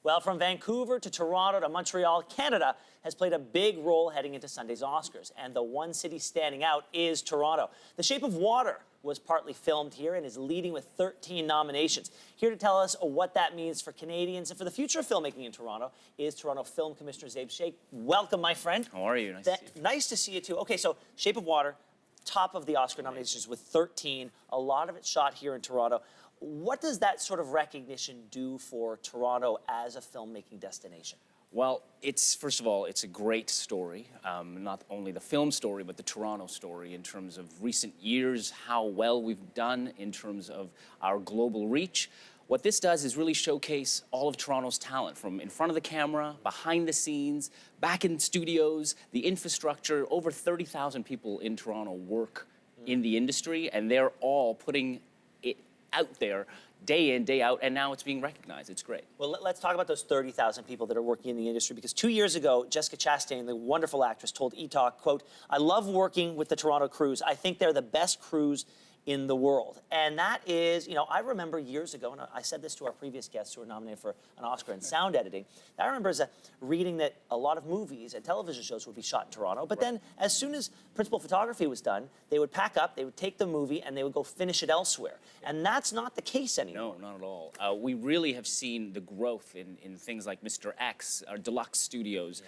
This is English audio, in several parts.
Well, from Vancouver to Toronto to Montreal, Canada has played a big role heading into Sunday's Oscars. And the one city standing out is Toronto. The Shape of Water was partly filmed here and is leading with 13 nominations. Here to tell us what that means for Canadians and for the future of filmmaking in Toronto is Toronto Film Commissioner Zaib Sheikh. Welcome, my friend. How are you? Nice to see you. Nice to see you, too. Okay, so Shape of Water, top of the Oscar nominations with 13. A lot of it shot here in Toronto. What does that sort of recognition do for Toronto as a filmmaking destination? Well, first of all, it's a great story. Not only the film story, but the Toronto story in terms of recent years, how well we've done in terms of our global reach. What this does is really showcase all of Toronto's talent, from in front of the camera, behind the scenes, back in studios, the infrastructure. Over 30,000 people in Toronto work in the industry, and they're all putting it out there day in, day out, and now it's being recognized. It's great. Well, let's talk about those 30,000 people that are working in the industry, because 2 years ago, Jessica Chastain, the wonderful actress, told E-Talk, quote, "I love working with the Toronto crews. I think they're the best crews in the world." And that is, you know, I remember years ago, and I said this to our previous guests who were nominated for an Oscar in sound editing, I remember as a reading that a lot of movies and television shows would be shot in Toronto, but then as soon as principal photography was done, they would pack up, they would take the movie, and they would go finish it elsewhere. And that's not the case anymore. No, not at all. We really have seen the growth in things like Mr. X, our Deluxe studios.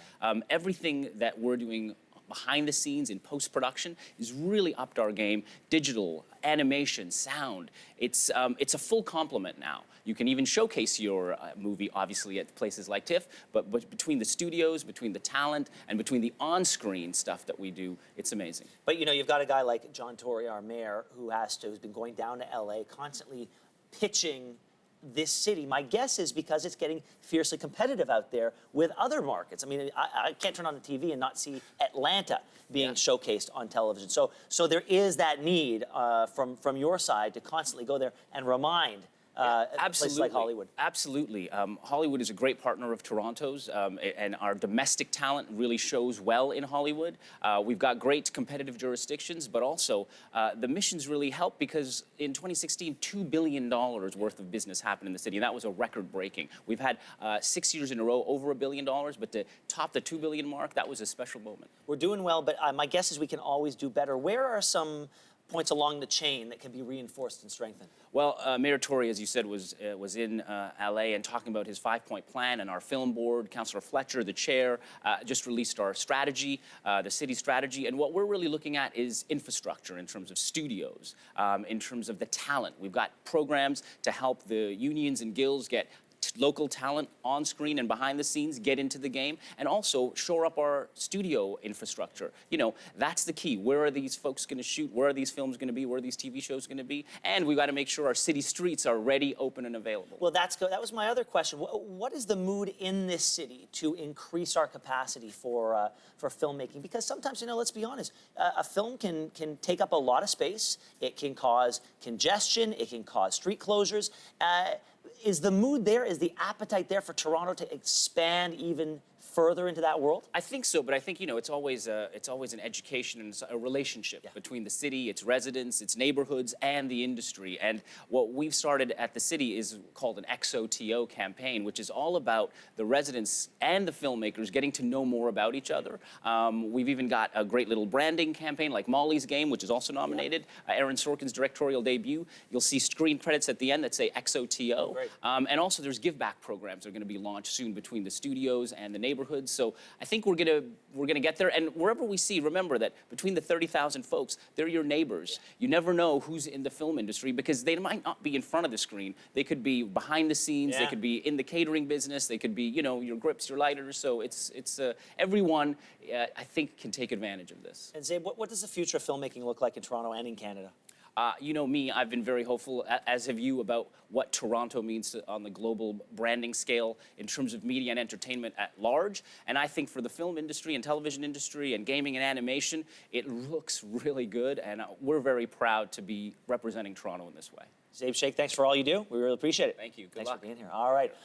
Everything that we're doing behind the scenes in post-production is really upped our game. Digital, animation, sound. It's a full complement now. You can even showcase your movie, obviously, at places like TIFF, but between the studios, between the talent, and between the on-screen stuff that we do, it's amazing. But, you know, you've got a guy like John Tory, our mayor, who's been going down to LA, constantly pitching this city. My guess is because it's getting fiercely competitive out there with other markets. I mean, I can't turn on the TV and not see Atlanta being showcased on television. So there is that need from your side to constantly go there and remind places like Hollywood. Absolutely. Hollywood is a great partner of Toronto's, and our domestic talent really shows well in Hollywood. We've got great competitive jurisdictions, but also the missions really help because in 2016, $2 billion worth of business happened in the city, and that was a record-breaking. We've had 6 years in a row over $1 billion, but to top the $2 billion mark, that was a special moment. We're doing well, but my guess is we can always do better. Where are some points along the chain that can be reinforced and strengthened? Well, Mayor Tory, as you said, was in LA and talking about his 5-point plan, and our film board, Councillor Fletcher, the chair, just released our strategy, the city strategy, and what we're really looking at is infrastructure in terms of studios, in terms of the talent. We've got programs to help the unions and guilds get local talent on screen and behind the scenes get into the game, and also shore up our studio infrastructure. You know, that's the key. Where are these folks going to shoot? Where are these films going to be? Where are these TV shows going to be? And we've got to make sure our city streets are ready, open, and available. Well, that was my other question. What is the mood in this city to increase our capacity for filmmaking? Because sometimes, you know, let's be honest, a film can take up a lot of space. It can cause congestion. It can cause street closures. Is the mood there? Is the appetite there for Toronto to expand even further into that world? I think so, but I think, you know, it's always an education and a relationship between the city, its residents, its neighborhoods, and the industry. And what we've started at the city is called an XOTO campaign, which is all about the residents and the filmmakers getting to know more about each other. We've even got a great little branding campaign like Molly's Game, which is also nominated, Aaron Sorkin's directorial debut. You'll see screen credits at the end that say XOTO. And also there's give back programs that are going to be launched soon between the studios and the neighborhoods. So I think we're gonna get there. And wherever we see, remember that between the 30,000 folks, they're your neighbors. You never know who's in the film industry because they might not be in front of the screen. They could be behind the scenes. They could be in the catering business. They could be, you know, your grips, your lighters. So it's everyone, I think, can take advantage of this. And Zaib, what does the future of filmmaking look like in Toronto and in Canada? You know me, I've been very hopeful, as have you, about what Toronto means on the global branding scale in terms of media and entertainment at large. And I think for the film industry and television industry and gaming and animation, it looks really good. And we're very proud to be representing Toronto in this way. Zaib Sheikh, thanks for all you do. We really appreciate it. Thank you. Good Thanks luck. for being here. All right.